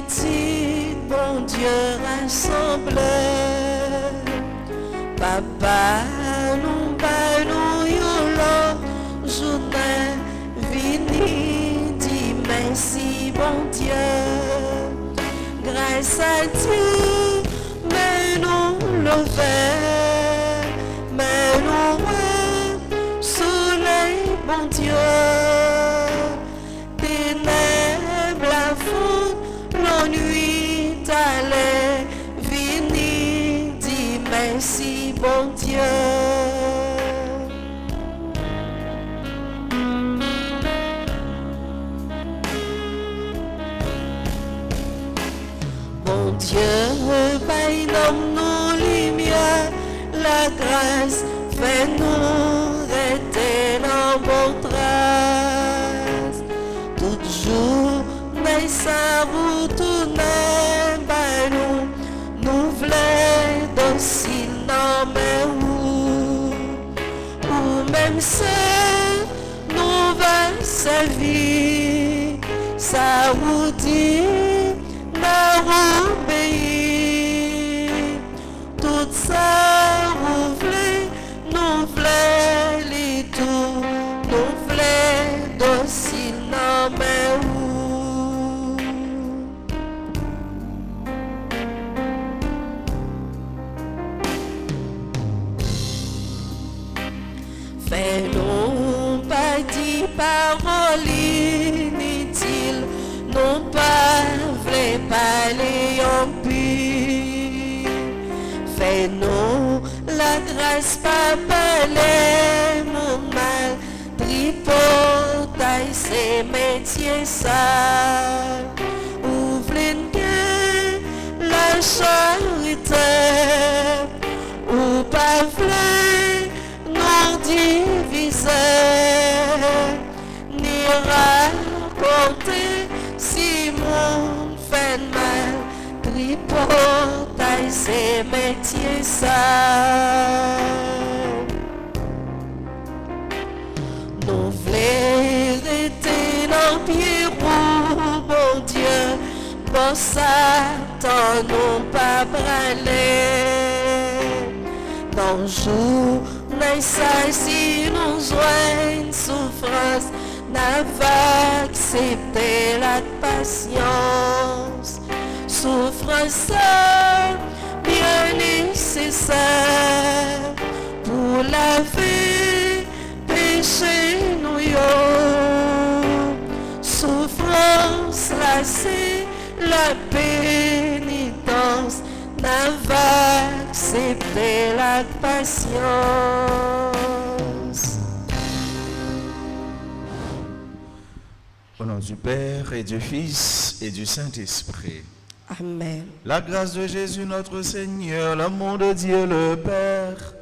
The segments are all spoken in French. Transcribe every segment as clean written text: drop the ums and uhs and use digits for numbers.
petit, bon Dieu rassemblé. Papa, nous baillons yon journée vini, dis merci, bon Dieu. Grâce à Dieu, mais nous lever, mais nous soleil, bon Dieu. Ténèbres, la foule, l'ennui, t'allais, vini, dis merci, bon Dieu. Bon Dieu, paye nos lumières, la grâce, fais-nous rester dans bon trace. Tout jour, mais ça vous tourne, nous voulons docile dans mes ou même seul, nous va servir, ça vous dit. Obéir, tout ça nous voulons les tout, nous voulons docile dans mes fais-nous pas dit paroles inutiles, non pas parler en plus. Fais-nous la grâce, pas parler mon mal. Tripotaille, c'est métier sale. Ouvrez la charité. Ou pas vrai, non diviser. Ni raconter si mon fait mal, tripotaille, c'est métier sale. Nous voulons rester dans pied roux, bon Dieu, pour Satan, nous pas braler. Dans le jour, mais ça, si nous joignons une souffrance, n'a pas accepté la patience. Souffrance bien nécessaire pour laver péché nous yo. Souffrance là c'est la pénitence, n'a pas accepté la patience. Au nom du Père et du Fils et du Saint-Esprit. Amen. La grâce de Jésus notre Seigneur, l'amour de Dieu le Père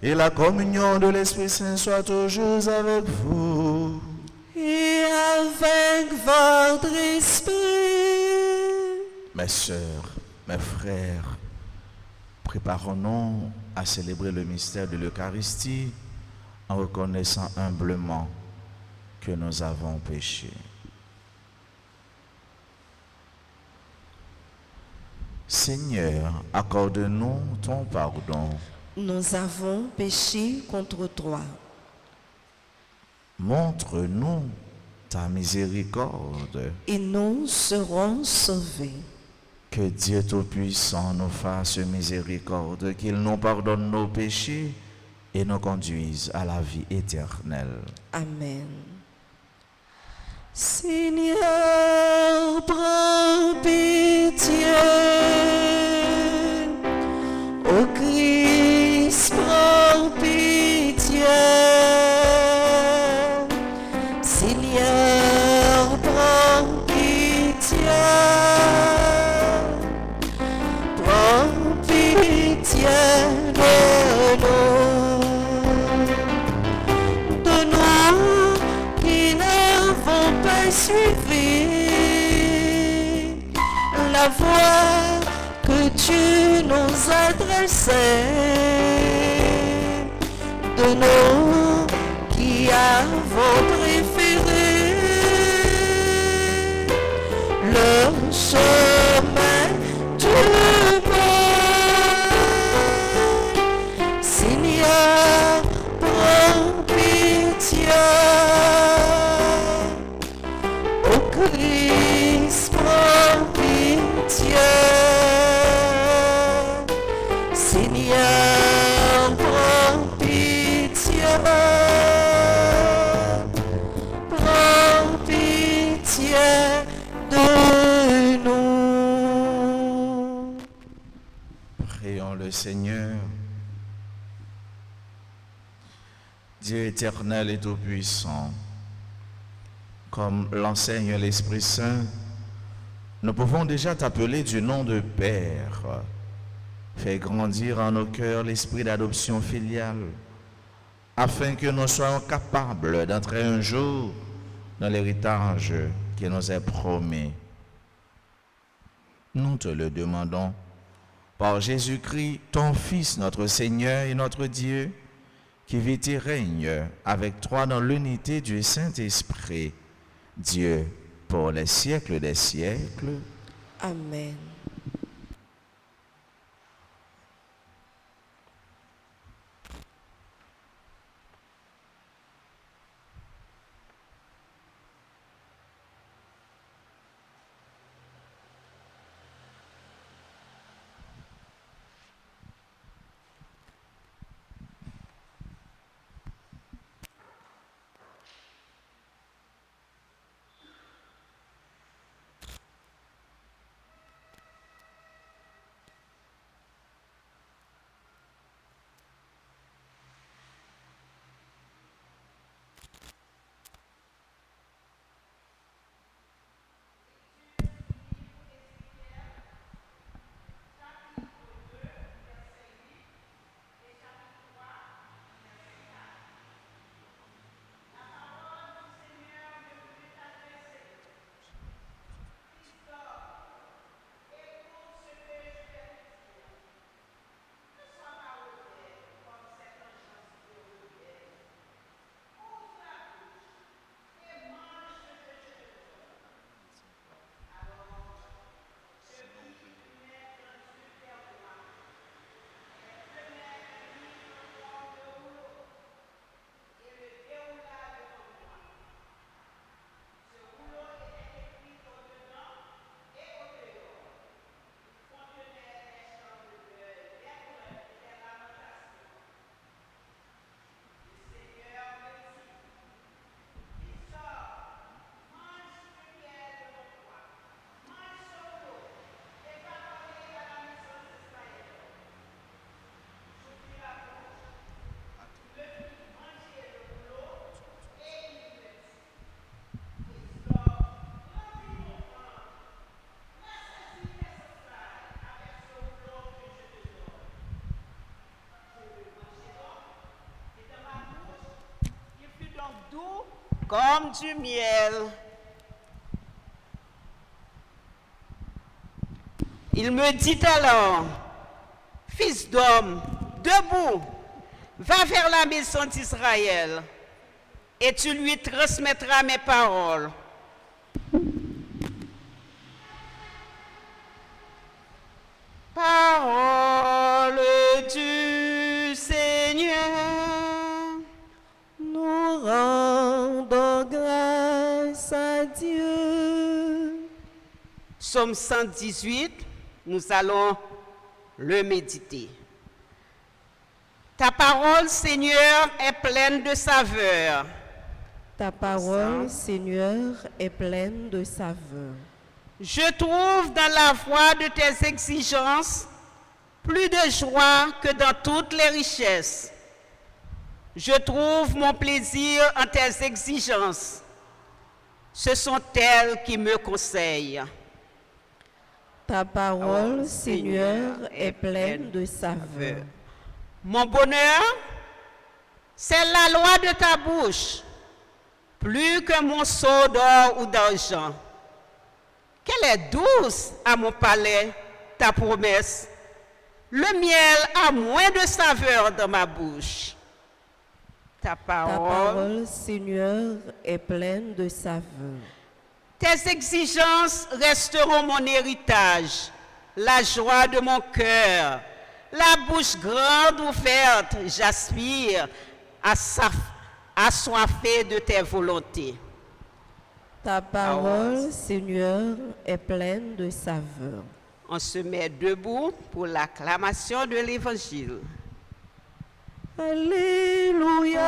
et la communion de l'Esprit Saint soient toujours avec vous. Et avec votre esprit. Mes sœurs, mes frères, préparons-nous à célébrer le mystère de l'Eucharistie en reconnaissant humblement que nous avons péché. Seigneur, accorde-nous ton pardon. Nous avons péché contre toi. Montre-nous ta miséricorde. Et nous serons sauvés. Que Dieu Tout-Puissant nous fasse miséricorde, qu'il nous pardonne nos péchés et nous conduise à la vie éternelle. Amen. Seigneur, prends pitié. Ô Christ, prends pitié. Seigneur, prends pitié. Prends pitié de nous. De nous qui n'avons pas suivi la voie que tu nous adressais, de nous qui avons préféré le chemin le Seigneur. Dieu éternel et tout-puissant, comme l'enseigne l'Esprit Saint, nous pouvons déjà t'appeler du nom de Père. Fais grandir en nos cœurs l'esprit d'adoption filiale, afin que nous soyons capables d'entrer un jour dans l'héritage qui nous est promis. Nous te le demandons par Jésus-Christ, ton Fils, notre Seigneur et notre Dieu, qui vit et règne avec toi dans l'unité du Saint-Esprit, Dieu, pour les siècles des siècles. Amen. Comme du miel. Il me dit alors, fils d'homme, debout, va vers la maison d'Israël, et tu lui transmettras mes paroles. Parole du Seigneur. Nous rendons grâce à Dieu. Psaume 118, nous allons le méditer. Ta parole, Seigneur, est pleine de saveur. Ta parole, Seigneur, est pleine de saveur. Je trouve dans la voie de tes exigences plus de joie que dans toutes les richesses. Je trouve mon plaisir en tes exigences. Ce sont elles qui me conseillent. Ta parole, Seigneur, est pleine de saveur. Mon bonheur, c'est la loi de ta bouche, plus que mon seau d'or ou d'argent. Qu'elle est douce à mon palais, ta promesse. Le miel a moins de saveur dans ma bouche. Ta parole, Seigneur, est pleine de saveur. Tes exigences resteront mon héritage, la joie de mon cœur. La bouche grande ouverte, j'aspire assoiffé de tes volontés. Ta parole, Seigneur, est pleine de saveur. On se met debout pour l'acclamation de l'Évangile. Alléluia,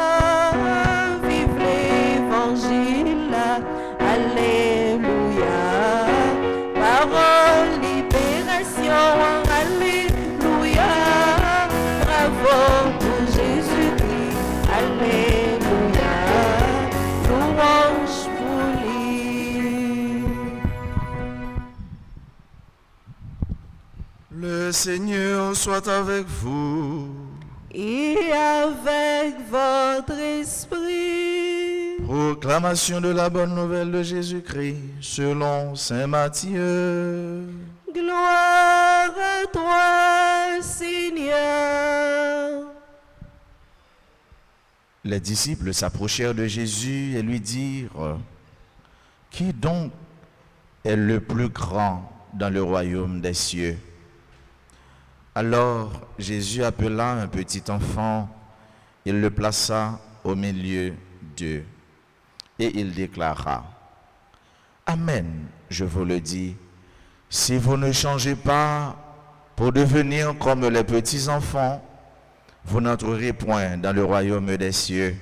vive l'Évangile. Alléluia, parole, libération. Alléluia. Le Seigneur soit avec vous. Et avec votre esprit. Proclamation de la bonne nouvelle de Jésus-Christ selon saint Matthieu. Gloire à toi, Seigneur. Les disciples s'approchèrent de Jésus et lui dirent, « Qui donc est le plus grand dans le royaume des cieux ?» Alors Jésus appela un petit enfant, il le plaça au milieu d'eux et il déclara, « Amen, je vous le dis, si vous ne changez pas pour devenir comme les petits enfants, vous n'entrerez point dans le royaume des cieux.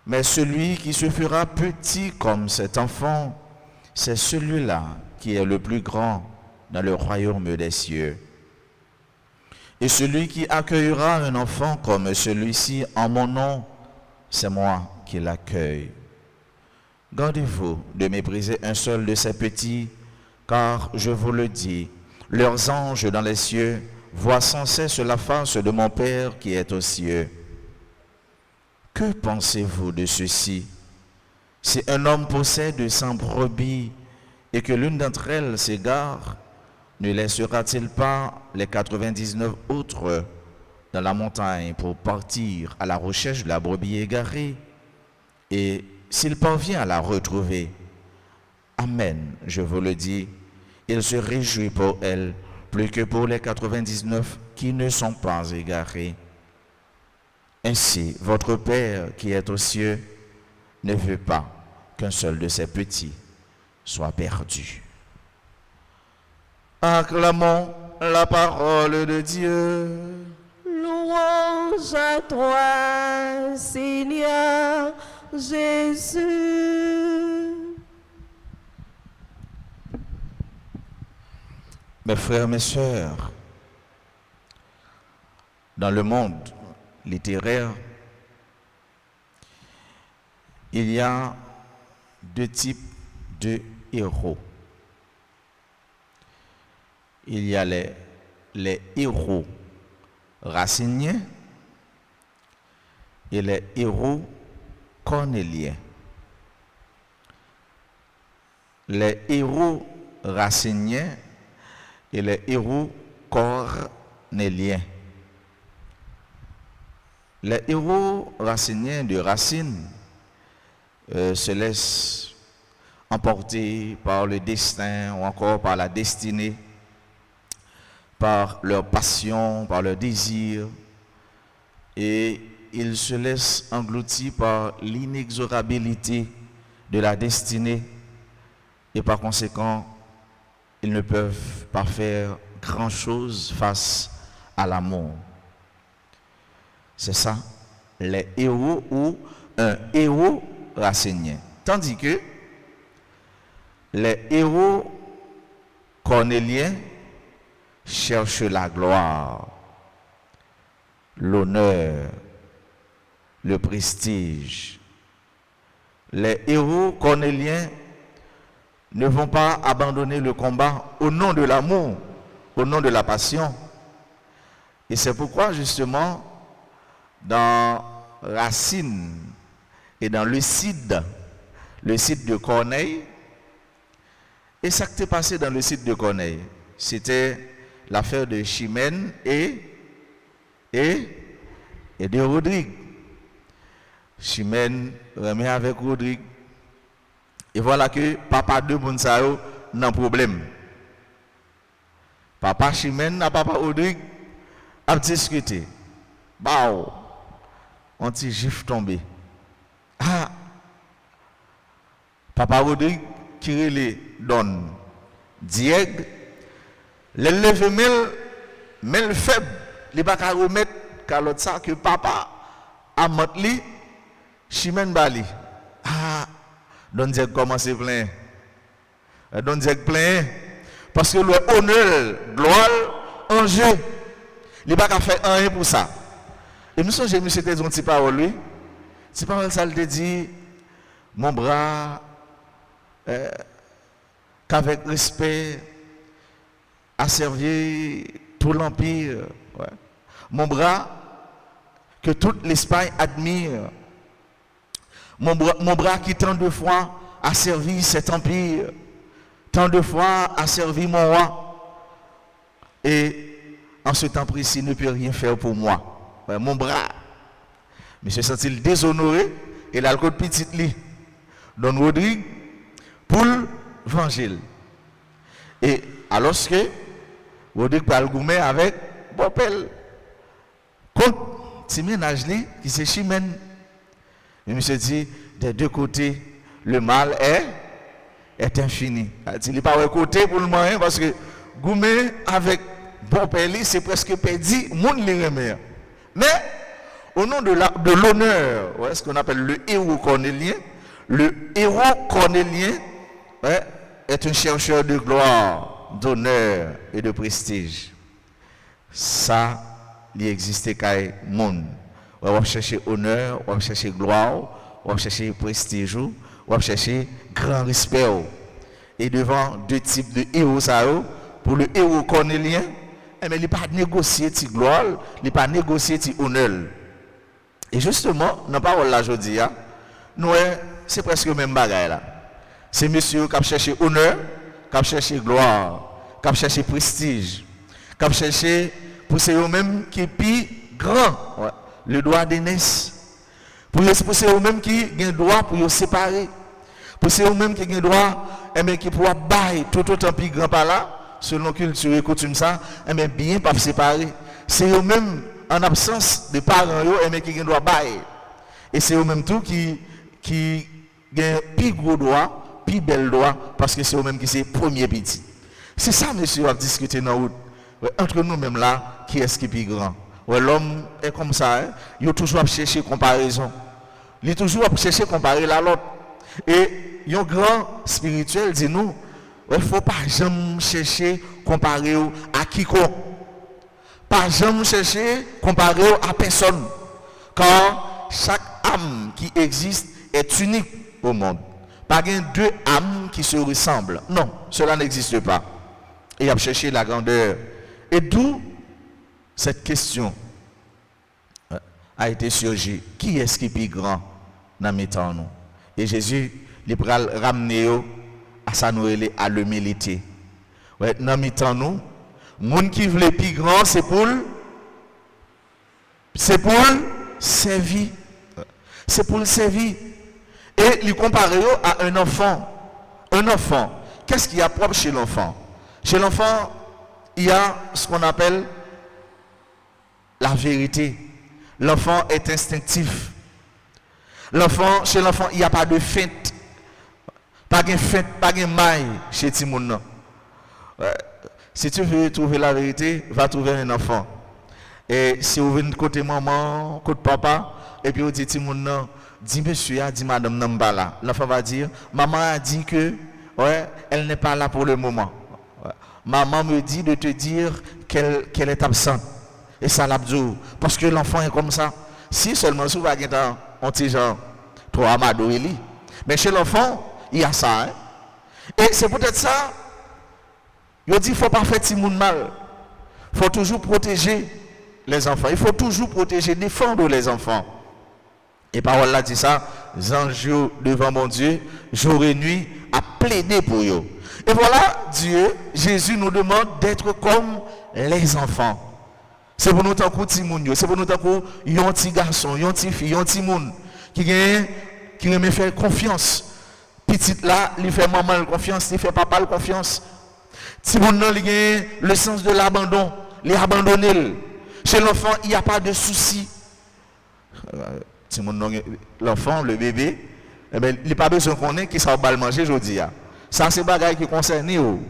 Mais celui qui se fera petit comme cet enfant, c'est celui-là qui est le plus grand dans le royaume des cieux. Et celui qui accueillera un enfant comme celui-ci en mon nom, c'est moi qui l'accueille. Gardez-vous de mépriser un seul de ces petits, car je vous le dis, leurs anges dans les cieux voient sans cesse la face de mon Père qui est aux cieux. Que pensez-vous de ceci? Si un homme possède 100 brebis et que l'une d'entre elles s'égare, ne laissera-t-il pas les 99 autres dans la montagne pour partir à la recherche de la brebis égarée? Et s'il parvient à la retrouver, Amen, je vous le dis, il se réjouit pour elle plus que pour les 99 qui ne sont pas égarés. Ainsi, votre Père qui est aux cieux ne veut pas qu'un seul de ces petits soit perdu. Acclamons la parole de Dieu. Louange à toi, Seigneur Jésus. Mes frères, mes sœurs, dans le monde littéraire, il y a deux types de héros. Il y a les héros raciniens et les héros cornéliens. Les héros raciniens et les héros cornéliens. Les héros raciniens de Racine se laissent emporter par le destin ou encore par la destinée, par leur passion, par leur désir, et ils se laissent engloutir par l'inexorabilité de la destinée, et par conséquent, ils ne peuvent pas faire grand-chose face à l'amour. C'est ça, les héros ou un héros racinien. Tandis que les héros cornéliens cherchent la gloire, l'honneur, le prestige. Les héros cornéliens ne vont pas abandonner le combat au nom de l'amour, au nom de la passion. Et c'est pourquoi justement, dans Racine et dans le Cid de Corneille, et ça qui s'est passé dans le Cid de Corneille, c'était l'affaire de Chimène et de Rodrigue. Chimène remet avec Rodrigue. Et voilà que papa de Bonsao n'a pas de problème. Papa Chimène et papa Rodrigue a discuté. Bao, on t'y gifle tombé. Ah, papa Rodrigue qui les donne. Diègue, les lèvres mêle faible, les pas qu'à remettre qu'à l'autre ça que papa a monté Chimène Bali. Ah, Don Diègue commence plein. Don Diègue plein parce que le honneur, gloire, en jeu. Il n'a pas fait rien pour ça. Et nous sommes monsieur c'était une petite parole lui. Petite parole ça le dit mon bras qu'avec respect asservir tout l'empire. Ouais. Mon bras que toute l'Espagne admire. Mon bras qui tant de fois a servi cet empire, tant de fois a servi mon roi. Et en ce temps précis, ne peut rien faire pour moi. Ouais, mon bras. Mais se sent-il déshonoré et là, le code petit lit. Don Rodrigue pour l'évangile. Et alors que Rodrigue parle gourmet avec Bopel. Contre ce ménage qui se chimène. Et monsieur dit, des deux côtés, le mal est infini. Il n'est pas un côté pour le moyen parce que gourmet avec Bopel, c'est presque perdu, monde les remet. Mais au nom de l'honneur, ouais, ce qu'on appelle le héros cornélien ouais, est un chercheur de gloire, d'honneur et de prestige. Ça, il existe qu'à monde. On va chercher honneur, on va chercher gloire, on va chercher prestige, on va chercher grand respect. Et devant deux types de héros, ça, pour le héros cornélien, mais il n'a pas négocié de gloire, il n'a pas négocié de honneur. Et justement, dans la parole là, je dis, nous, c'est presque le même bagage là. C'est monsieur qui a cherché honneur, qui a cherché gloire, qui a cherché prestige, qui a cherché pour c'est eux-mêmes qui est plus grand, ouais, le droit d'aînesse. Pour c'est eux-mêmes qui ont le droit pour se séparer. Pour c'est eux-mêmes qui ont le droit, qui pourra bailler tout autant plus grand par là, selon culture et coutume ça, bien pas se séparer. C'est eux-mêmes en absence de parents qui ont le droit bailler. Et c'est eux-mêmes tout qui ont plus gros droit, plus bel droit, parce que c'est eux-mêmes qui sont premier petit. C'est ça, monsieur, à discuter dans la route. Entre nous-mêmes là, qui est-ce qui est plus grand? Ouais, l'homme est comme ça, hein? Il a toujours cherché comparaison. Il a toujours cherché comparer l'autre. Et un grand spirituel dit nous, il ne faut pas jamais chercher comparer à quiconque. Pas jamais chercher comparer à personne. Car chaque âme qui existe est unique au monde. Pas deux âmes qui se ressemblent. Non, cela n'existe pas. Et il a cherché la grandeur. Et d'où cette question a été surgie. Qui est-ce qui est plus grand dans mes temps nous? Et Jésus, il va ramener à sa nouvelle à l'humilité. Ouais, dans mes temps nous, monde qui veut plus grand, c'est pour servir. C'est pour le servir. Et il compare à un enfant. Un enfant. Qu'est-ce qu'il y a propre chez l'enfant? Chez l'enfant, il y a ce qu'on appelle la vérité. L'enfant est instinctif. Chez l'enfant, il n'y a pas de feinte. Pas de feinte, pas de maille chez Timoun. Si tu veux trouver la vérité, va trouver un enfant. Et si vous venez côté maman, côté papa, et puis vous dites Timoun, dit monsieur, dit madame Nambala. L'enfant va dire, maman a dit que ouais, elle n'est pas là pour le moment. Ouais. Maman me dit de te dire qu'elle est absente. Et ça l'abdou. Parce que l'enfant est comme ça. Si seulement si vous avez un petit genre, trop amado, mais chez l'enfant, il y a ça. Hein? Et c'est peut-être ça. Il dit qu'il ne faut pas faire tout le monde mal. Il faut toujours protéger les enfants. Il faut toujours protéger, défendre les enfants. Et parole là dit ça, anges devant mon Dieu, jour et nuit, à plaider pour eux. Et voilà, Dieu, Jésus nous demande d'être comme les enfants. C'est pour nous tant que petit monde, c'est pour nous tant que un petit garçon, un petit fille, un petit monde qui aime faire confiance. Petite là, il fait maman confiance, il fait papa confiance. Petit monde là, il a le sens de l'abandon, il est abandonné. Chez l'enfant, il n'y a pas de souci. L'enfant, le bébé, eh bien, il n'a pas besoin qu'on ait qui s'en va manger aujourd'hui. Ça, c'est des bagages qui concernent nous.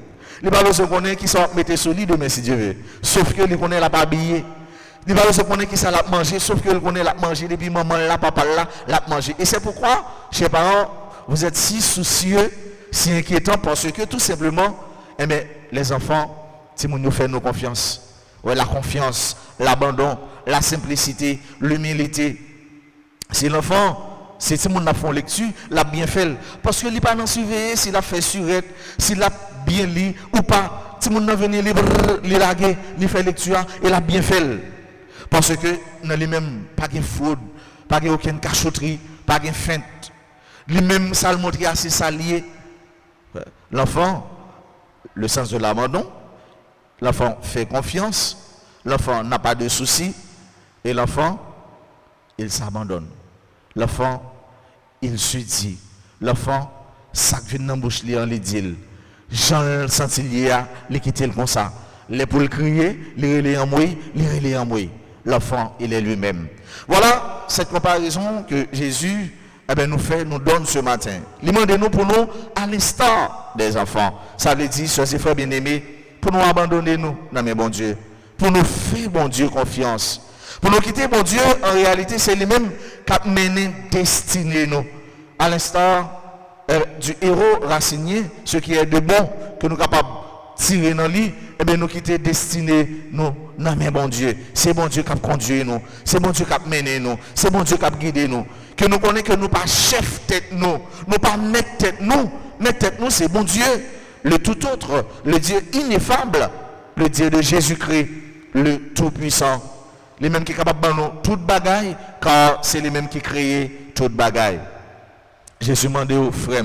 Il n'a pas besoin qu'on ait qui s'en mettre solide demain si Dieu veut. Sauf que il connaît la pas habillé. Il n'a pas besoin qu'on ait qui s'en l'a manger, sauf que il connaît la manger depuis maman là, papa là, l'a manger. Et c'est pourquoi, chers parents, vous êtes si soucieux, si inquiétants, parce que tout simplement, eh bien, les enfants, si nous faisons nos confiance. Ouais, la confiance, l'abandon, la simplicité, l'humilité. Si l'enfant, si tout le monde a fait une lecture, l'a bien fait. Parce que il n'a pas surveillé s'il a fait surette, s'il a bien lu ou pas. si moun nan venu li laguer, li fait lecture, il a bien fait. Parce que dans lui-même, pas de fraude, pas de aucune cachotterie, pas de feinte. Lui-même, ça le montre assez salié. L'enfant, le sens de l'abandon, l'enfant fait confiance, l'enfant n'a pas de soucis, et l'enfant, il s'abandonne. L'enfant, il se dit. L'enfant, ça vient dans la bouche, il dit. Jean senti il quitte comme ça. Les poules crier, les relais en mouille, les relais en mouille. L'enfant, il est lui-même. Voilà cette comparaison que Jésus nous fait, nous donne ce matin. Il demande nous pour nous à l'instar des enfants. Ça veut dire, chers et frères bien-aimés, pour nous abandonner nous, dans mes bon Dieu. Pour nous faire, bon Dieu, confiance. Pour nous quitter, bon Dieu, en réalité, c'est lui-même qui a mené, destiné nous. À l'instar du héros racinier, ce qui est de bon, que nous sommes capables de tirer dans lui, et bien nous quitter destiné nous dans mes bon Dieu. C'est bon Dieu qui a conduit nous, c'est bon Dieu qui a mené nous, c'est bon Dieu qui a guidé nous. Que nous connaissons que nous pas chef tête nous pas mettre tête nous, c'est bon Dieu, le tout autre, le Dieu ineffable, le Dieu de Jésus-Christ, le tout-puissant. Les mêmes qui sont capables de nous toute bagaille, car c'est les mêmes qui créent toute bagaille. Jésus m'a demandé aux frères,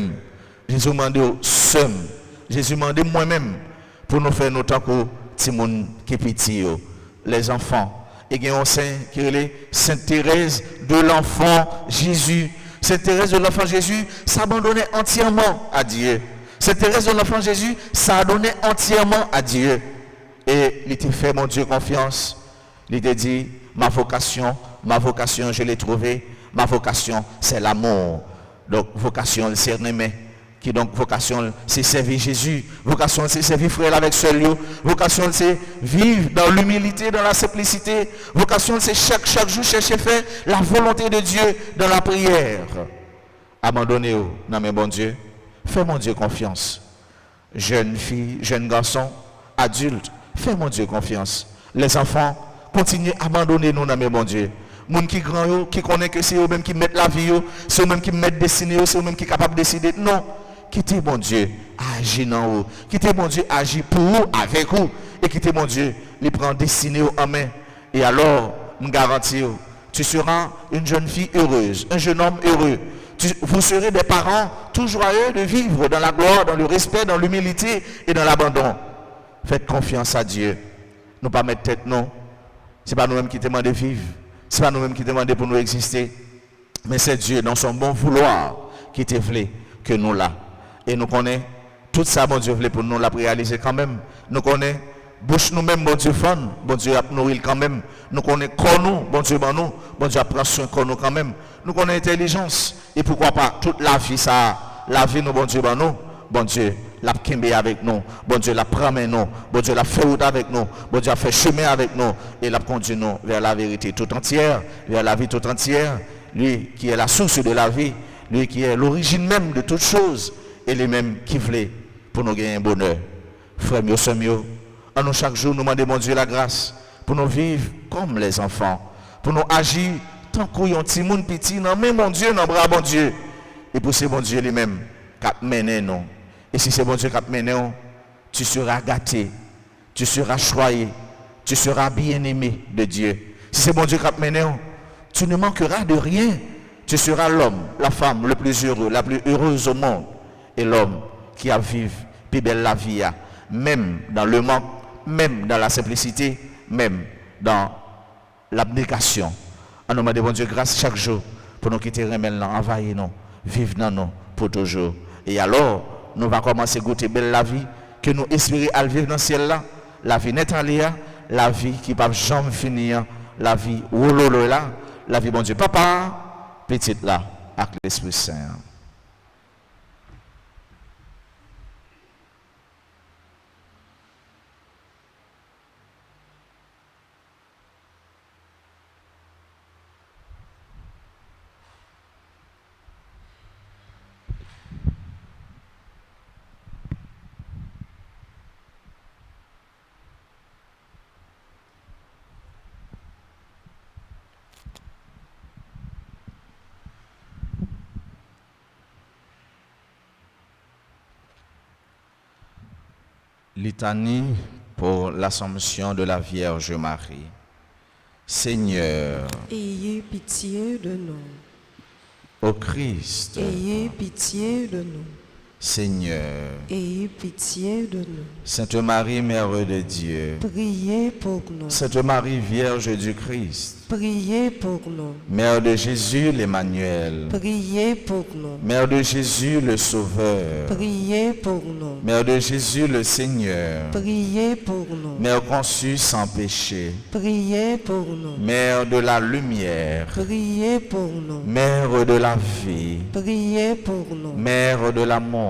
Jésus m'a demandé aux sœurs, Jésus m'a demandé moi-même pour nous faire notre temps que les qui petit, les enfants. Et il y a un saint qui est Sainte Thérèse de l'enfant Jésus. Sainte Thérèse de l'enfant Jésus s'abandonnait entièrement à Dieu. Sainte Thérèse de l'enfant Jésus s'abandonnait entièrement à Dieu. Et il t'a fait, mon Dieu, confiance. Il t'a dit, ma vocation, je l'ai trouvée. Ma vocation, c'est l'amour. Donc, vocation, c'est aimer. Qui donc, vocation, c'est servir Jésus. Vocation, c'est servir frère avec seul. Vocation, c'est vivre dans l'humilité, dans la simplicité. Vocation, c'est chaque jour chercher faire la volonté de Dieu dans la prière. Abandonnez-vous, non mais bon Dieu. Fais mon Dieu confiance. Jeune fille, jeune garçon, adulte, fais mon Dieu confiance. Les enfants, continuez à abandonner nous, non mais bon Dieu. Moun qui grand qui connaît que c'est eux même qui mettent la vie, c'est eux même qui mettent destiné, c'est eux même qui sont capables de décider. Non, quittez mon Dieu, agis dans vous. Quittez mon Dieu, agis pour vous, avec vous. Et quittez mon Dieu, il prend destiné en main. Et alors, je garantis, tu seras une jeune fille heureuse, un jeune homme heureux. Vous serez des parents tout joyeux de vivre dans la gloire, dans le respect, dans l'humilité et dans l'abandon. Faites confiance à Dieu. Nous pas mettre tête non. Ce n'est pas nous-mêmes qui demandons de vivre. Ce n'est pas nous-mêmes qui demandons pour nous exister. Mais c'est Dieu, dans son bon vouloir, qui te voulait que nous là. Et nous connaissons tout ça, bon Dieu voulait pour nous la réaliser quand même. Nous connaissons bouche nous-mêmes, bon Dieu fond, bon Dieu a nourri quand même. Nous connaissons corps nous, bon Dieu a pris soin de nous quand même. Nous connaissons intelligence. Et pourquoi pas toute la vie ça, la vie nous, bon Dieu l'a kembe avec nous, bon Dieu l'a promé nous, bon Dieu l'a fait route avec nous, bon Dieu a fait chemin avec nous et l'a conduit nous vers la vérité tout entière, vers la vie tout entière, lui qui est la source de la vie, lui qui est l'origine même de toutes choses et lui même qui voulait pour nous gagner un bonheur. Frère mieux, c'est mieux. En nous chaque jour nous demandons mon Dieu la grâce pour nous vivre comme les enfants, pour nous agir tant qu'on y a un petit monde petit, non mais mon Dieu, non bras bon Dieu. Et pour c'est bon Dieu lui-même qui a mené nous. Et si c'est bon Dieu qui a mené, tu seras gâté, tu seras choyé, tu seras bien aimé de Dieu. Si c'est bon Dieu qui a mené, tu ne manqueras de rien. Tu seras l'homme, la femme le plus heureux, la plus heureuse au monde. Et l'homme qui a vécu plus belle la vie, même dans le manque, même dans la simplicité, même dans l'abnégation. On nous demande bon Dieu grâce chaque jour pour nous quitter maintenant, envahir nous, vivre dans nous pour toujours. Et alors, nous allons commencer à goûter belle la vie, que nous espérons à vivre dans le ciel là, la vie nette à l'IA, la vie qui ne va jamais finir, la vie wololo là, la vie bon Dieu papa, petite là, avec l'Esprit Saint. Litanie pour l'Assomption de la Vierge Marie. Seigneur, ayez pitié de nous. ô Christ, Ayez pitié de nous. Seigneur, Ayez pitié de nous. Sainte Marie, Mère de Dieu, Priez pour nous. Sainte Marie, Vierge du Christ, Priez pour nous. Mère de Jésus l'Emmanuel, Priez pour nous. Mère de Jésus le Sauveur, Priez pour nous. Mère de Jésus le Seigneur, Priez pour nous. Mère conçue sans péché, Priez pour nous. Mère de la lumière, Priez pour nous. Mère de la vie, Priez pour nous. Mère de l'amour,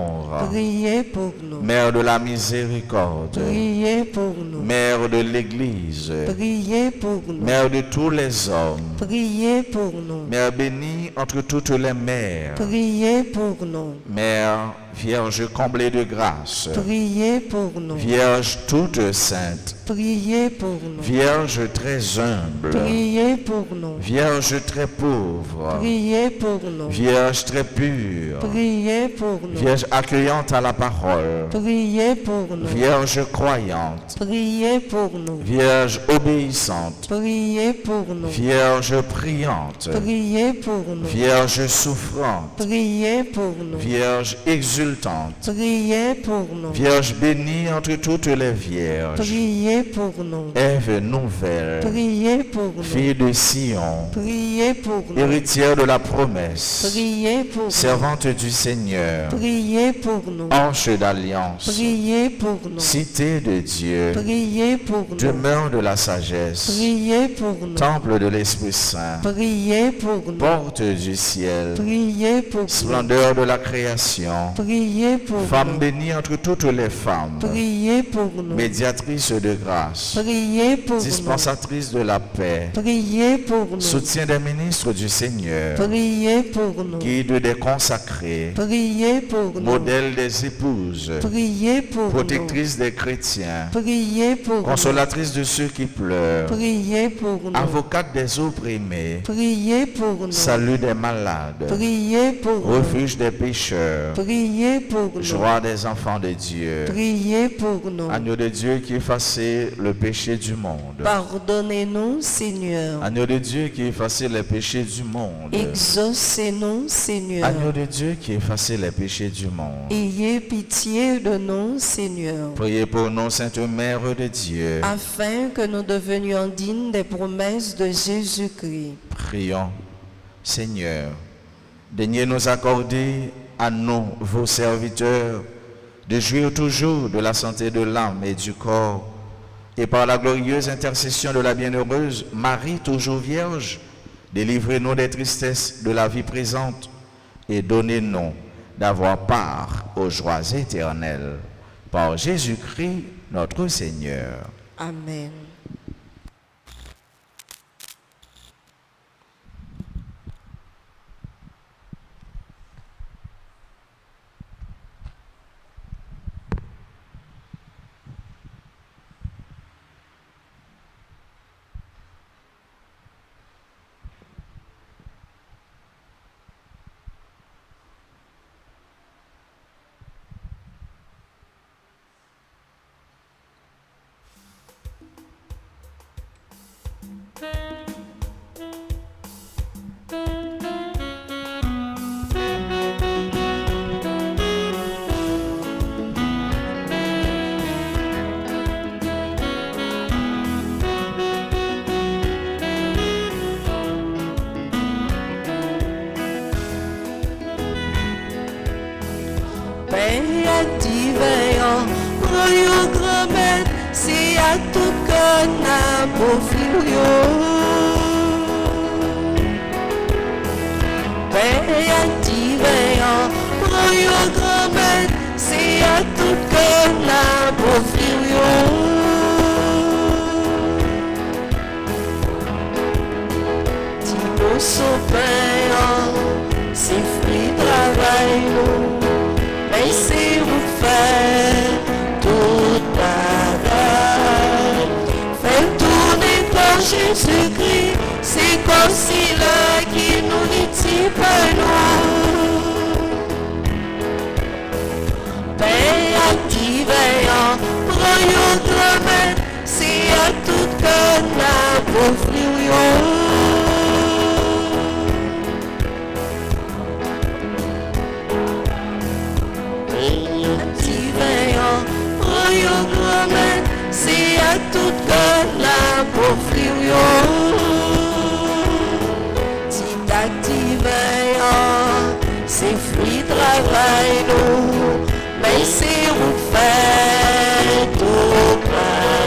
Priez pour nous. Mère de la miséricorde, Priez pour nous. Mère de l'Église, Priez pour nous. Mère de tous les hommes, Priez pour nous. Mère bénie entre toutes les mères, Priez pour nous. Mère Vierge comblée de grâce, Priez pour nous. Vierge toute sainte, Priez pour nous. Vierge très humble, Priez pour nous. Vierge très pauvre, Priez pour nous. Vierge très pure, Priez pour nous. Vierge accueillante à la parole, Priez pour nous. Vierge croyante, Priez pour nous. Vierge obéissante, Priez pour nous. Vierge priante, Priez pour nous. Vierge souffrante, Priez pour nous. Vierge exultante, Priez pour nous. Vierge bénie entre toutes les vierges, Priez pour nous. Ève nouvelle, Priez pour nous. fille de Sion, Priez pour nous. héritière de la promesse, Priez pour nous. servante du Seigneur, Priez pour nous. ange d'alliance, Priez pour nous. cité de Dieu, Priez pour nous. demeure de la sagesse, Priez pour nous. temple de l'Esprit Saint, Priez pour nous. porte du ciel, Priez pour nous. splendeur de la création, Priez pour femme nous. bénie entre toutes les femmes, Priez pour nous. médiatrice de grâce, Priez pour nous. dispensatrice de la paix, Priez pour nous. soutien des ministres du Seigneur, Priez pour nous. guide des consacrés, Priez pour nous. modèle des épouses, Priez pour nous. protectrice des chrétiens, Priez pour nous. consolatrice de ceux qui pleurent, Priez pour nous. avocate des opprimés, Priez pour nous. salut des malades, Priez pour nous. refuge des pécheurs, Priez pour nous. joie des enfants de Dieu. Priez pour nous. Agneau de Dieu qui effacez le péché du monde. Pardonnez-nous, Seigneur. Agneau de Dieu qui effacez les péchés du monde. Exaucez-nous, Seigneur. Agneau de Dieu qui effacez les péchés du monde. Ayez pitié de nous, Seigneur, Priez pour nous, Sainte Mère de Dieu. afin que nous devenions dignes des promesses de Jésus-Christ. Prions. Seigneur, daignez nous accorder à nous, vos serviteurs, de jouir toujours de la santé de l'âme et du corps, et par la glorieuse intercession de la bienheureuse Marie, toujours vierge, délivrez-nous des tristesses de la vie présente et donnez-nous d'avoir part aux joies éternelles. Par Jésus-Christ, notre Seigneur. Amen. Père divin, royaume grand-mère, c'est à tout qu'on a pour Père divin, royaume grand-mère, c'est à tout qu'on a pour Timo son pain, c'est fruit travail nous. Mais si vous faites tout pareil, faites tourner par Jésus-Christ, c'est comme si là qui nous dit pas nous. Père divin, à tout cœur la pauvre Divin, royaume romain, c'est à tout cœur la pauvre c'est fruit travail nous, mais c'est où fait tout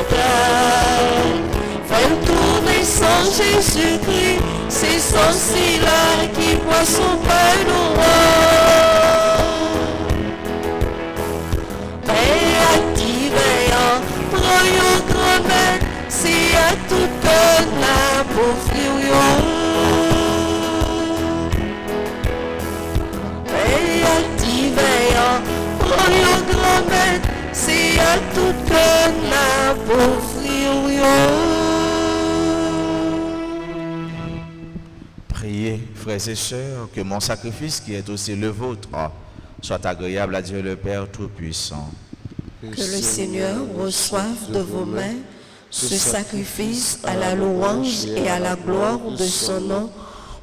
bagaille. Fait tourner sans Jésus-Christ, c'est ceci là qui voit son pain noir. Mais activé en royaume grand, c'est à tout cœur la pauvre. C'est à tout cœur la pauvre. Priez, frères et sœurs, que mon sacrifice qui est aussi le vôtre soit agréable à Dieu le Père Tout-Puissant. Que le Seigneur reçoive de vos mains ce sacrifice à la louange et à la gloire de son nom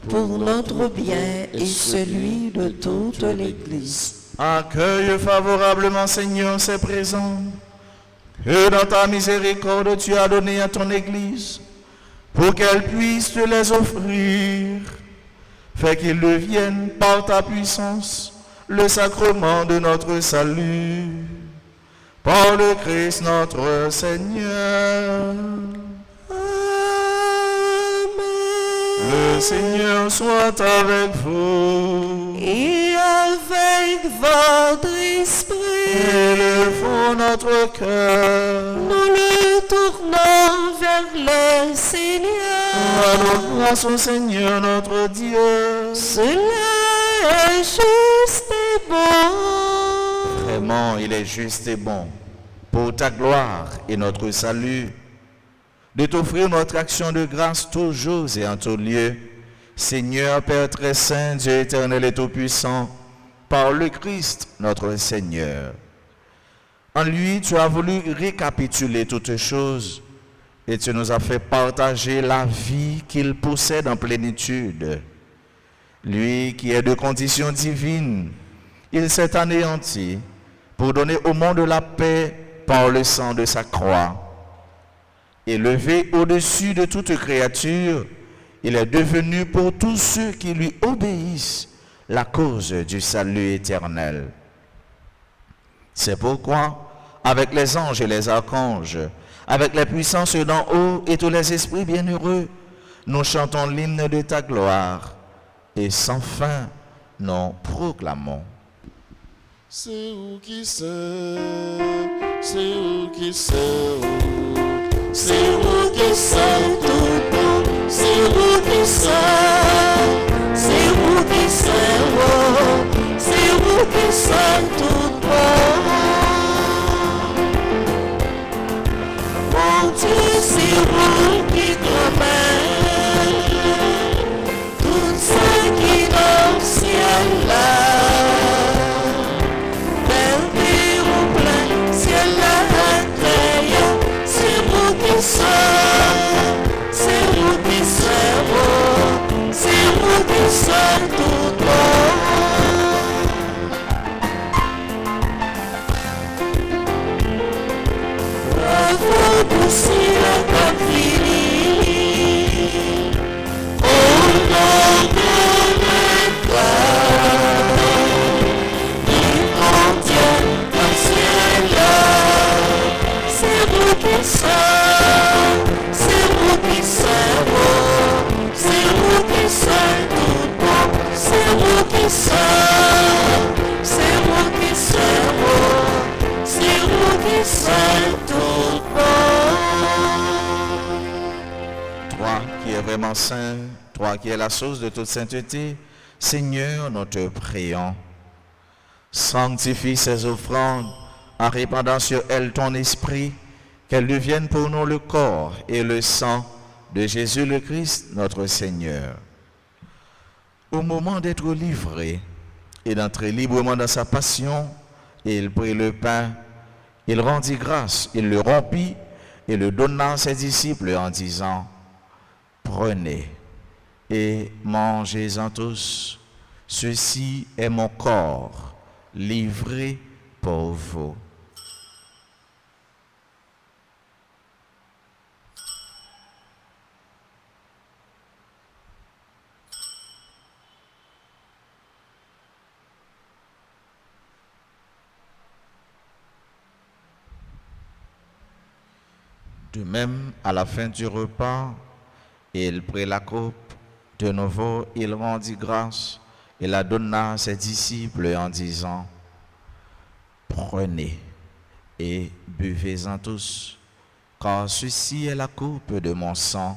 pour notre bien et celui de toute l'Église. Accueille favorablement, Seigneur, ces présents que dans ta miséricorde tu as donné à ton Église pour qu'elle puisse te les offrir. Fais qu'ils deviennent par ta puissance le sacrement de notre salut. Par le Christ notre Seigneur. Le Seigneur soit avec vous. Et avec votre esprit. Élevons notre cœur. Nous le tournons vers le Seigneur. Rendons grâce au Seigneur notre Dieu. Cela est juste et bon. Vraiment, il est juste et bon, pour ta gloire et notre salut, de t'offrir notre action de grâce toujours et en tout lieu. Seigneur, Père très saint, Dieu éternel et tout-puissant, par le Christ, notre Seigneur. En lui, tu as voulu récapituler toutes choses et tu nous as fait partager la vie qu'il possède en plénitude. Lui qui est de condition divine, il s'est anéanti pour donner au monde la paix par le sang de sa croix. Élevé au-dessus de toute créature, il est devenu pour tous ceux qui lui obéissent la cause du salut éternel. C'est pourquoi, avec les anges et les archanges, avec les puissances d'en haut et tous les esprits bienheureux, nous chantons l'hymne de ta gloire et sans fin nous proclamons. C'est où qui sait, c'est où qui sait, c'est où qui sait tout bon, c'est où qui sait, c'est où qui sait, c'est où qui sait tout bon. Mon Dieu, c'est où qui promène tout ce qui dans le ciel là. Toi qui es vraiment saint, toi qui es la source de toute sainteté, Seigneur, nous te prions. Sanctifie ces offrandes en répandant sur elles ton esprit, qu'elles deviennent pour nous le corps et le sang de Jésus le Christ, notre Seigneur. Au moment d'être livré et d'entrer librement dans sa passion, il prit le pain, il rendit grâce, il le rompit et le donna à ses disciples en disant, prenez et mangez-en tous, ceci est mon corps livré pour vous. De même, à la fin du repas, il prit la coupe. De nouveau, il rendit grâce et la donna à ses disciples en disant, prenez et buvez-en tous, car ceci est la coupe de mon sang,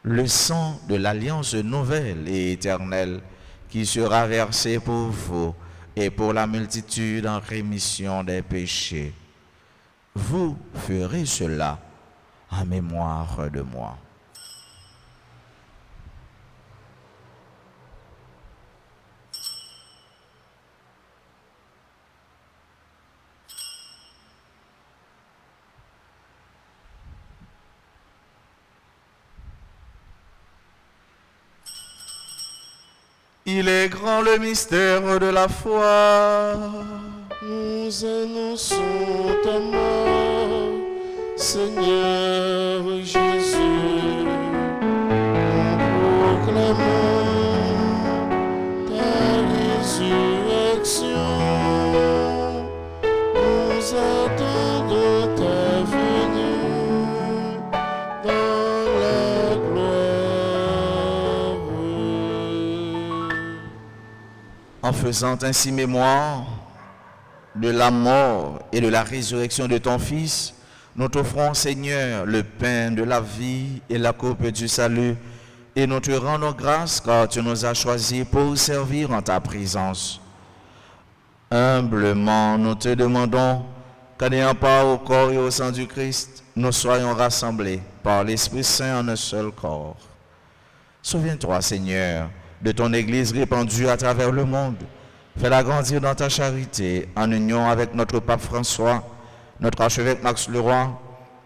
le sang de l'alliance nouvelle et éternelle qui sera versé pour vous et pour la multitude en rémission des péchés. Vous ferez cela en mémoire de moi. Il est grand le mystère de la foi. Nous annonçons ta mort, Seigneur Jésus. Nous proclamons ta résurrection. Nous attendons ta venue dans la gloire. En faisant ainsi mémoire de la mort et de la résurrection de ton Fils, nous t'offrons, Seigneur, le pain de la vie et la coupe du salut, et nous te rendons grâce car tu nous as choisis pour servir en ta présence. Humblement, nous te demandons qu'en ayant part au corps et au sang du Christ, nous soyons rassemblés par l'Esprit Saint en un seul corps. Souviens-toi, Seigneur, de ton Église répandue à travers le monde. Fais-la grandir dans ta charité, en union avec notre pape François, notre archevêque Max Leroy,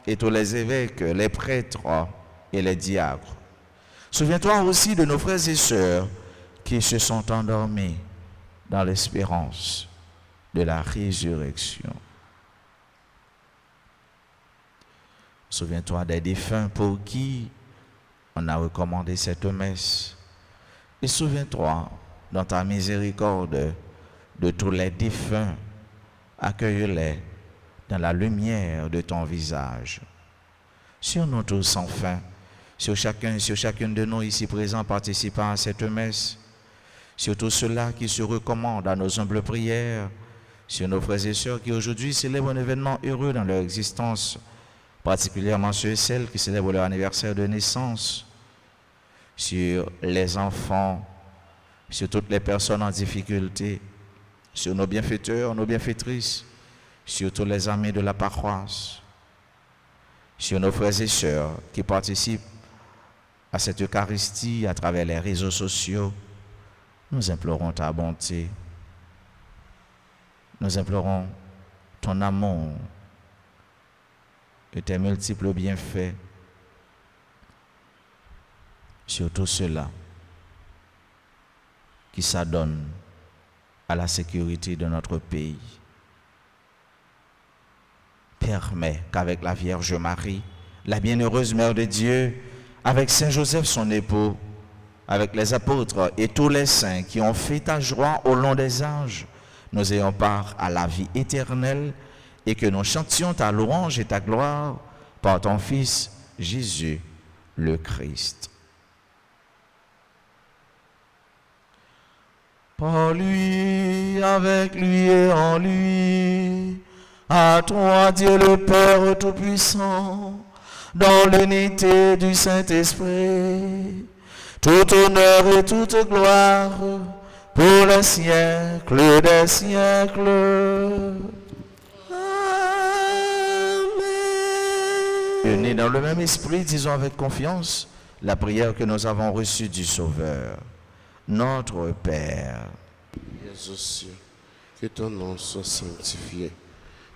et tous les évêques, les prêtres et les diacres. Souviens-toi aussi de nos frères et sœurs qui se sont endormis dans l'espérance de la résurrection. Souviens-toi des défunts pour qui on a recommandé cette messe. Et souviens-toi, dans ta miséricorde, de tous les défunts, accueille-les dans la lumière de ton visage. Sur nous tous, enfin, sur chacune de nous ici présents participant à cette messe, sur tous ceux-là qui se recommandent à nos humbles prières, sur nos frères et sœurs qui aujourd'hui célèbrent un événement heureux dans leur existence, particulièrement ceux et celles qui célèbrent leur anniversaire de naissance, sur les enfants, sur toutes les personnes en difficulté, sur nos bienfaiteurs, nos bienfaitrices, sur tous les amis de la paroisse, sur nos frères et sœurs qui participent à cette Eucharistie à travers les réseaux sociaux. Nous implorons ta bonté, nous implorons ton amour et tes multiples bienfaits sur tout cela qui s'adonne à la sécurité de notre pays. Permets qu'avec la Vierge Marie, la bienheureuse Mère de Dieu, avec Saint Joseph son époux, avec les apôtres et tous les saints qui ont fait ta joie au long des âges, nous ayons part à la vie éternelle et que nous chantions ta louange et ta gloire par ton Fils Jésus le Christ. Par lui, avec lui et en lui, à toi Dieu le Père Tout-Puissant, dans l'unité du Saint-Esprit, tout honneur et toute gloire pour les siècles des siècles. Amen. Unis dans le même esprit, disons avec confiance la prière que nous avons reçue du Sauveur. Notre Père, qui es aux cieux, que ton nom soit sanctifié,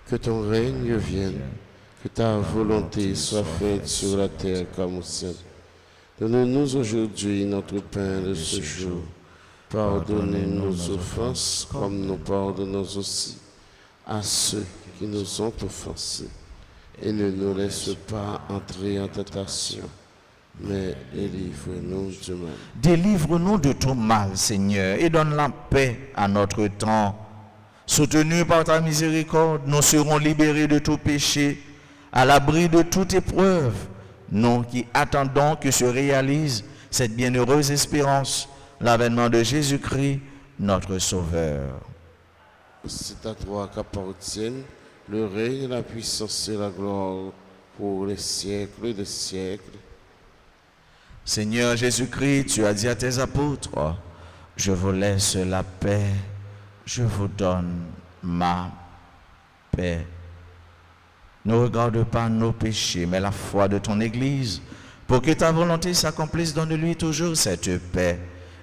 que ton règne vienne, Que ta volonté soit faite sur la terre comme au ciel. Donne-nous aujourd'hui notre pain de ce jour. Pardonnez nos offenses comme nous pardonnons aussi à ceux qui nous ont offensés. Et ne nous laisse pas entrer en tentation, mais délivre-nous du mal. Délivre-nous de tout mal, Seigneur, et donne la paix à notre temps. Soutenus par ta miséricorde, nous serons libérés de tout péché, à l'abri de toute épreuve, nous qui attendons que se réalise cette bienheureuse espérance, l'avènement de Jésus-Christ, notre Sauveur. C'est à toi qu'appartiennent le règne, la puissance et la gloire pour les siècles des siècles. Seigneur Jésus-Christ, tu as dit à tes apôtres, je vous laisse la paix, je vous donne ma paix. Ne regarde pas nos péchés, mais la foi de ton Église. Pour que ta volonté s'accomplisse, donne-lui toujours cette paix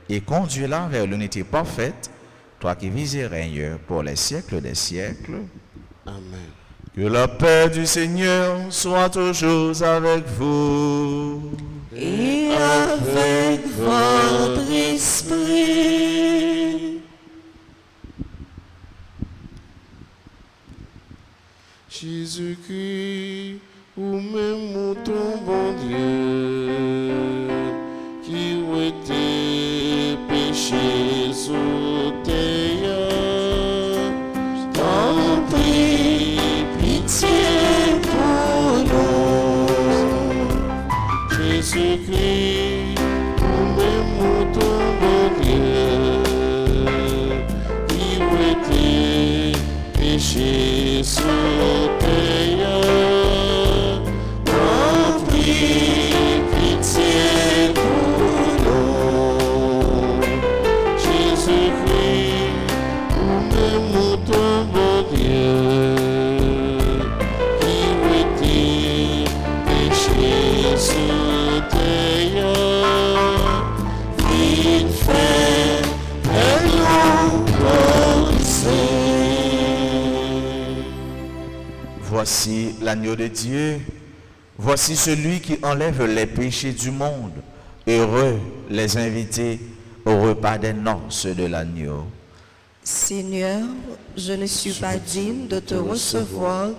et conduis-la vers l'unité parfaite, toi qui vis et règnes pour les siècles des siècles. Amen. Que la paix du Seigneur soit toujours avec vous. Et avec votre esprit. Jésus-Christ, ou même ton bon Dieu, qui était péché sous terre, t'en prie, pitié pour nous. Jésus-Christ, ou même ton bon Dieu, qui était péché sous terre, t'en prie, pitié pour nous. Jésus-Christ, ou même ton bon Dieu, qui était péché sous terre, vite fait, aie-nous pensé. Voici l'agneau de Dieu, voici celui qui enlève les péchés du monde. Heureux les invités au repas des noces de l'agneau. Seigneur, je ne suis pas digne de te recevoir,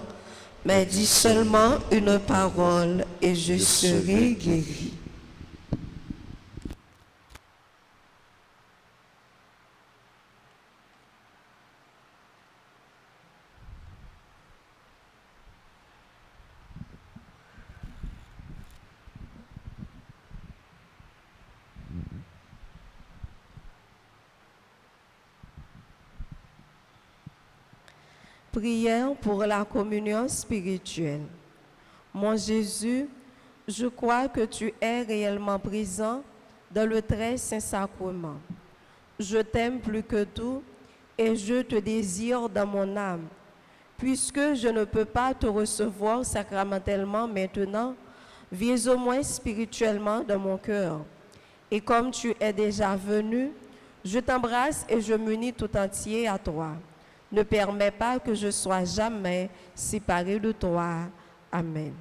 mais dis seulement une parole et je serai guéri. Prière pour la communion spirituelle. Mon Jésus, je crois que tu es réellement présent dans le très saint sacrement. Je t'aime plus que tout et je te désire dans mon âme. Puisque je ne peux pas te recevoir sacramentellement maintenant, viens au moins spirituellement dans mon cœur. Et comme tu es déjà venu, je t'embrasse et je m'unis tout entier à toi. Ne permets pas que je sois jamais séparé de toi. Amen.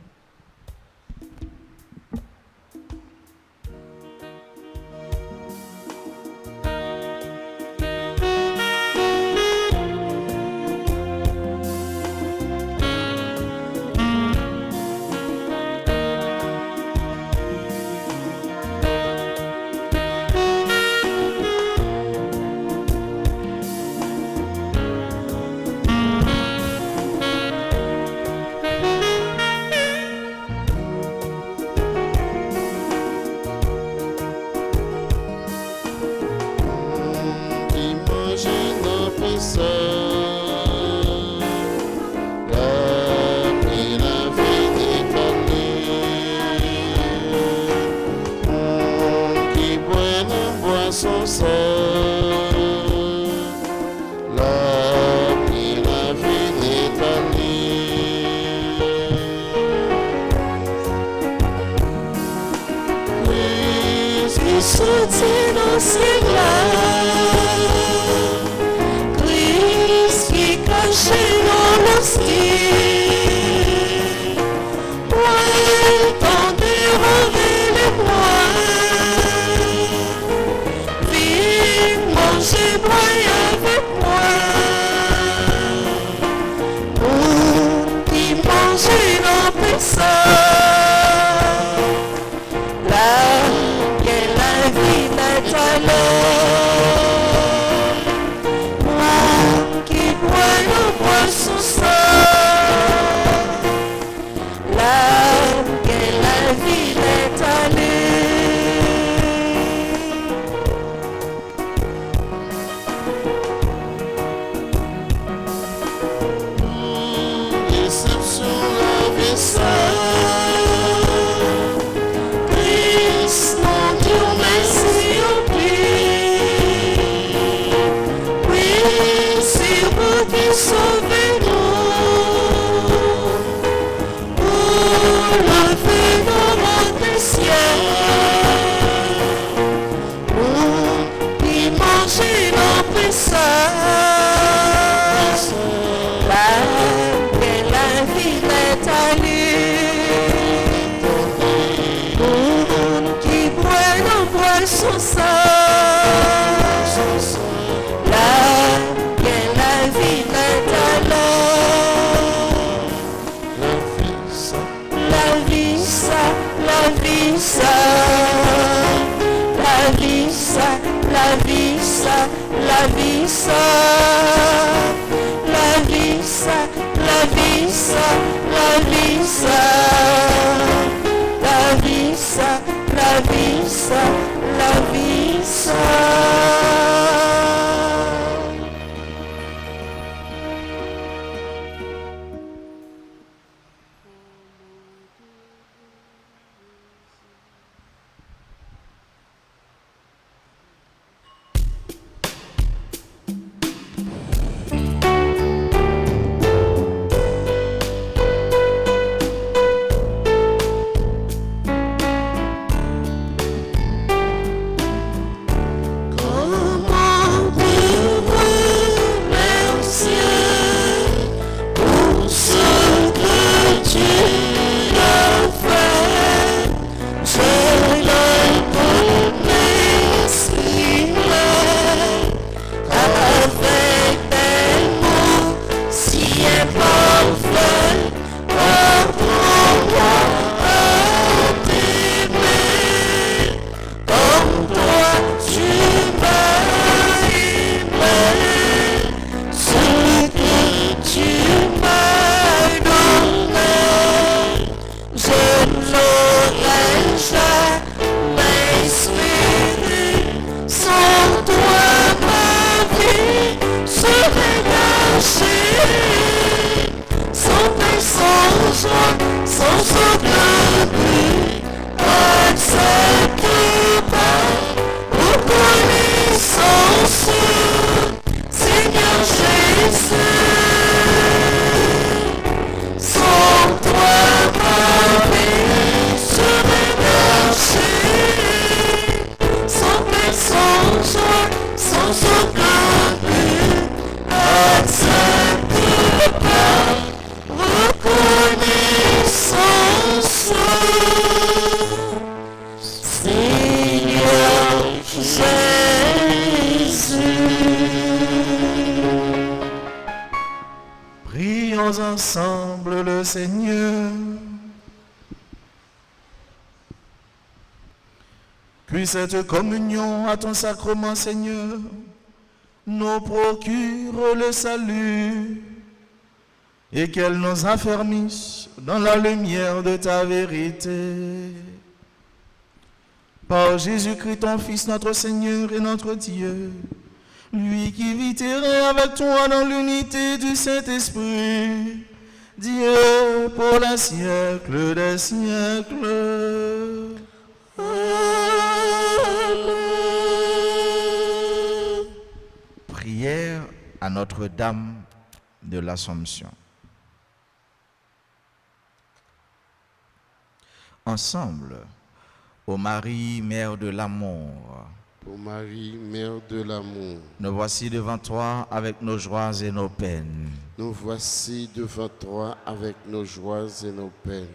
Christ qui caché dans l'hostie, le phénomène des cieux. Pour imaginer notre sens. Là que la vie est allée. Pour qui boit dans son sang. Là que la vie est allée. La vie, ça, la vie, ça. La vie, ça, la vie, ça. La vie, ça. La vie, ça, la vie, ça. La vie, ça. La vie, ça, la vie, ça. La vie, ça. Prions ensemble le Seigneur. Que cette communion à ton sacrement, Seigneur, nous procure le salut et qu'elle nous affermisse dans la lumière de ta vérité. Par Jésus-Christ, ton Fils, notre Seigneur et notre Dieu, lui qui vit et règne avec toi dans l'unité du Saint-Esprit, Dieu pour les siècles des siècles. Prière à Notre-Dame de l'Assomption. Ensemble, ô Marie, Mère de l'amour, Ô Marie, Mère de l'amour, nous voici devant toi avec nos joies et nos peines, nous voici devant toi avec nos joies et nos peines,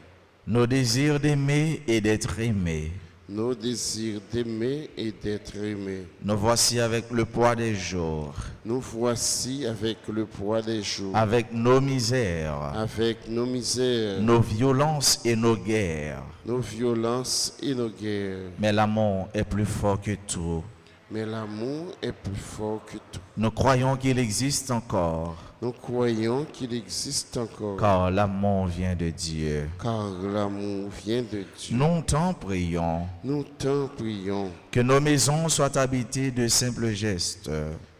nos désirs d'aimer et d'être aimés. nos désirs d'aimer et d'être aimés. Nous voici avec le poids des jours, Nous voici avec le poids des jours, avec nos misères, avec nos misères, nos violences et nos guerres. nos violences et nos guerres. Mais l'amour est plus fort que tout. Mais l'amour est plus fort que tout. Nous croyons qu'il existe encore, Nous croyons qu'il existe encore, car l'amour vient de Dieu. car l'amour vient de Dieu. Nous t'en prions, Nous t'en prions, que nos maisons soient habitées de simples gestes,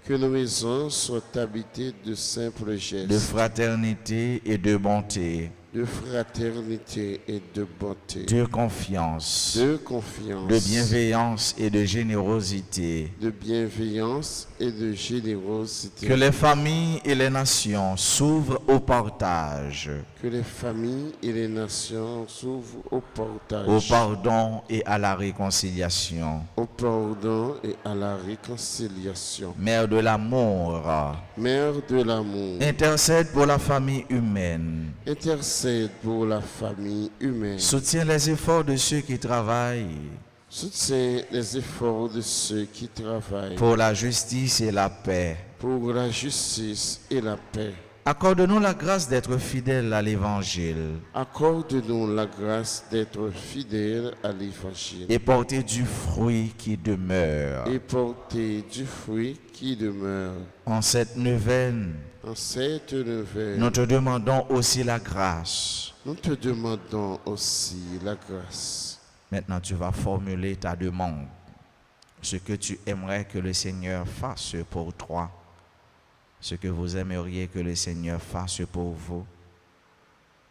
que nos maisons soient habitées de simples gestes, de fraternité et de bonté, de fraternité et de bonté, de confiance, de confiance, de bienveillance et de générosité. de bienveillance et de générosité. Que les familles et les nations s'ouvrent au partage, Que les familles et les nations s'ouvrent au partage, au pardon et à la réconciliation. au pardon et à la réconciliation. Mère de l'amour, Mère de l'amour, intercède pour la famille humaine. intercède pour la famille humaine. Soutiens les efforts de ceux qui travaillent Soutiens les efforts de ceux qui travaillent pour la justice et la paix. pour la justice et la paix. Accorde-nous la grâce d'être fidèles à l'Évangile Accorde-nous la grâce d'être fidèles à l'Évangile et porter du fruit qui demeure. et porter du fruit qui demeure. En cette neuvaine, En cette nouvelle, nous te demandons aussi la grâce. nous te demandons aussi la grâce. Maintenant, tu vas formuler ta demande, ce que tu aimerais que le Seigneur fasse pour toi, ce que vous aimeriez que le Seigneur fasse pour vous.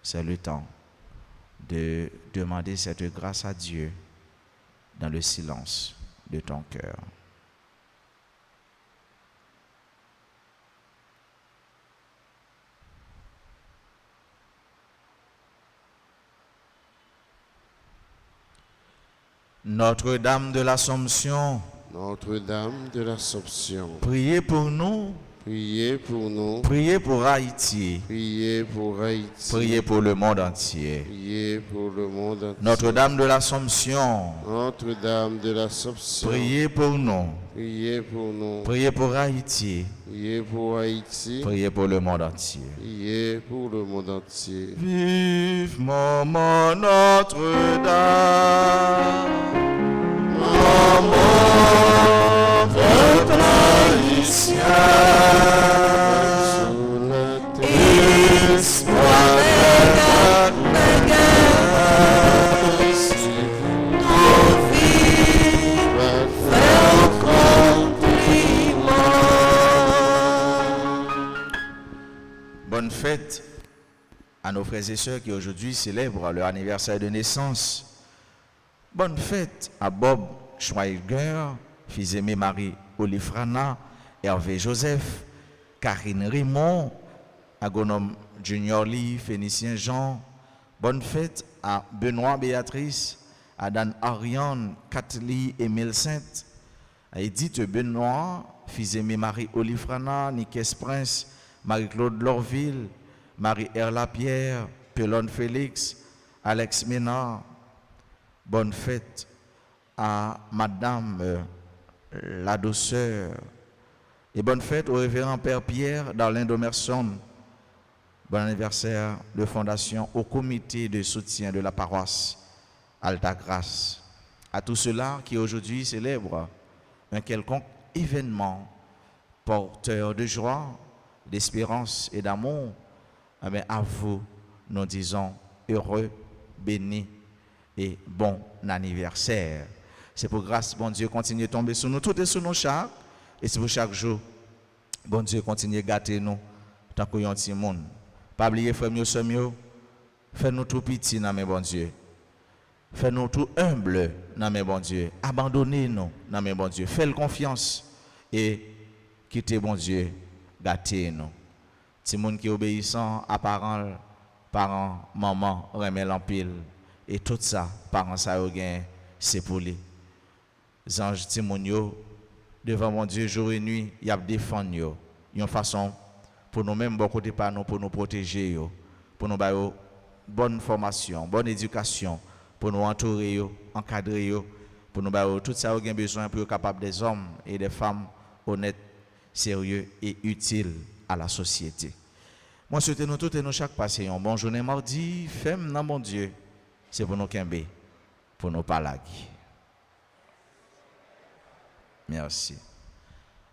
C'est le temps de demander cette grâce à Dieu dans le silence de ton cœur. Notre-Dame de l'Assomption, Notre-Dame de l'Assomption, priez pour nous, priez pour nous, priez pour Haïti, priez pour Haïti, priez pour le monde entier. priez pour le monde entier. Notre-Dame de l'Assomption, Notre-Dame de l'Assomption, priez pour nous, priez pour nous, priez pour Haïti, priez pour Haïti, priez pour le monde entier. priez pour le monde entier. Vive maman Notre-Dame, peuple haïtien, Sous la terre, espoir de guerre, nos vies, faire compliment. Bonne fête à nos frères et sœurs qui aujourd'hui célèbrent leur anniversaire de naissance. Bonne fête à Bob Schweiger, fils aimé Marie Olifrana, Hervé Joseph, Karine Raymond, Agronome Junior Lee, Phénicien Jean. Bonne fête à Benoît Béatrice, à Dan Ariane, Kathleen Émile Sainte, à Edith Benoît, fils aimé Marie Olifrana, Niques Prince, Marie-Claude Lorville, Marie-Aire Lapierre, Pelone Félix, Alex Ménard. Bonne fête à Madame la Douceur. Et bonne fête au révérend Père Pierre Darlin Domerson. Bon anniversaire de fondation au comité de soutien de la paroisse Alta Grâce. À tous ceux-là qui aujourd'hui célèbrent un quelconque événement porteur de joie, d'espérance et d'amour, mais à vous, nous disons heureux, béni et bon anniversaire. C'est pour grâce, bon Dieu, continue de tomber sur nous, tout est sur nos chaque, et c'est pour chaque jour, bon Dieu, continue de gâter nous, tant qu'on y a un petit monde. Pas oublier, frère mieux, sœur mieux, fais-nous tout petit, dans mes bon Dieu. Fais-nous tout humble, dans mes bon Dieu. Abandonnez-nous, dans mes bon Dieu. Fais-le confiance, et quittez, bon Dieu, gâtez nous. Petit monde qui est obéissant à parents, maman, remet l'empile. Et tout ça, parents ça c'est pour les anges timonio devant mon Dieu jour et nuit, il y a défendre yo. Une façon pour nous-mêmes bon côté par nous pour nous protéger yo, pour nous bailler bonne formation, bonne éducation, pour nous entourer yo, encadrer yo, pour nous bailler tout ça qu'on a besoin pour être capable des hommes et des femmes honnêtes, sérieux et utiles à la société. Moi souhaite nous toutes et nous chaque passer un bon journée mardi, femme dans mon Dieu. C'est pour nous kembe, pour nous parler. Merci.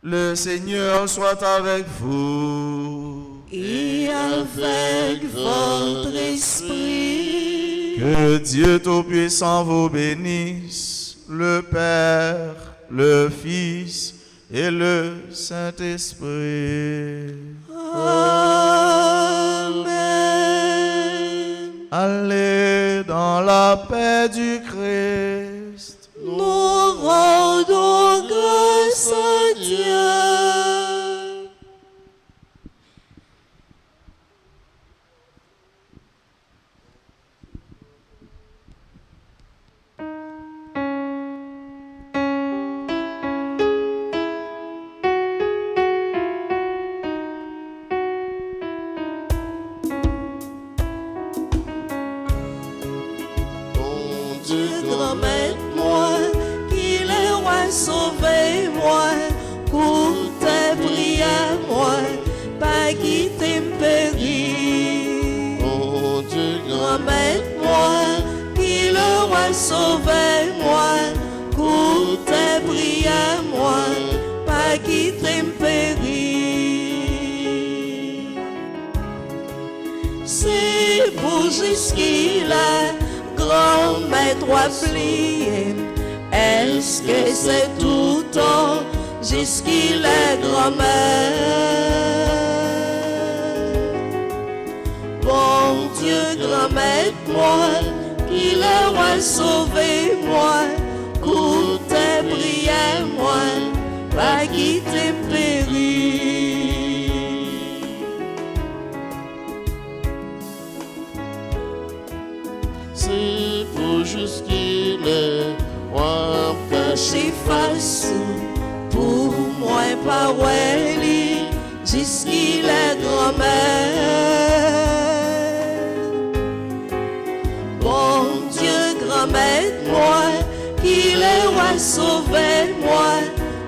Le Seigneur soit avec vous. Et avec votre esprit. Que Dieu Tout-Puissant vous bénisse, le Père, le Fils et le Saint-Esprit. Amen. Allez dans la paix du Christ. Nous rendons grâce à Dieu. Remets-moi, qu'il est roi, sauvez-moi, courtez, priez-moi, pas quitter me périr. Mon Dieu, Remets-moi, qu'il est roi, sauvez-moi, courtez, priez-moi, pas quitter me périr. C'est pour jusqu'il a grand maître plié. Est-ce que c'est tout le temps jusqu'il est grand-mère? Bon Dieu, grand-mère-moi, qu'il est roi, sauvez-moi, courtez, priez-moi, pas quitter me périr. c'est pour juste qu'il est roi, Caché face pour moi, pas ouais, jusqu'il est grand-mère. Bon Dieu, grand-mère-moi, qu'il est roi, sauvez-moi,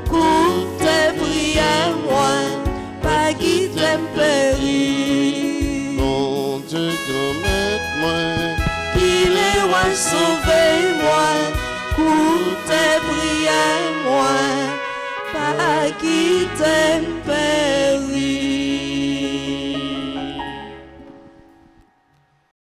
courtez, priez-moi, pas quitter me périr. Mon Dieu, grand-mère, qu'il est roi, sauvez-moi, courtez, priez-moi, pas quitter me périr.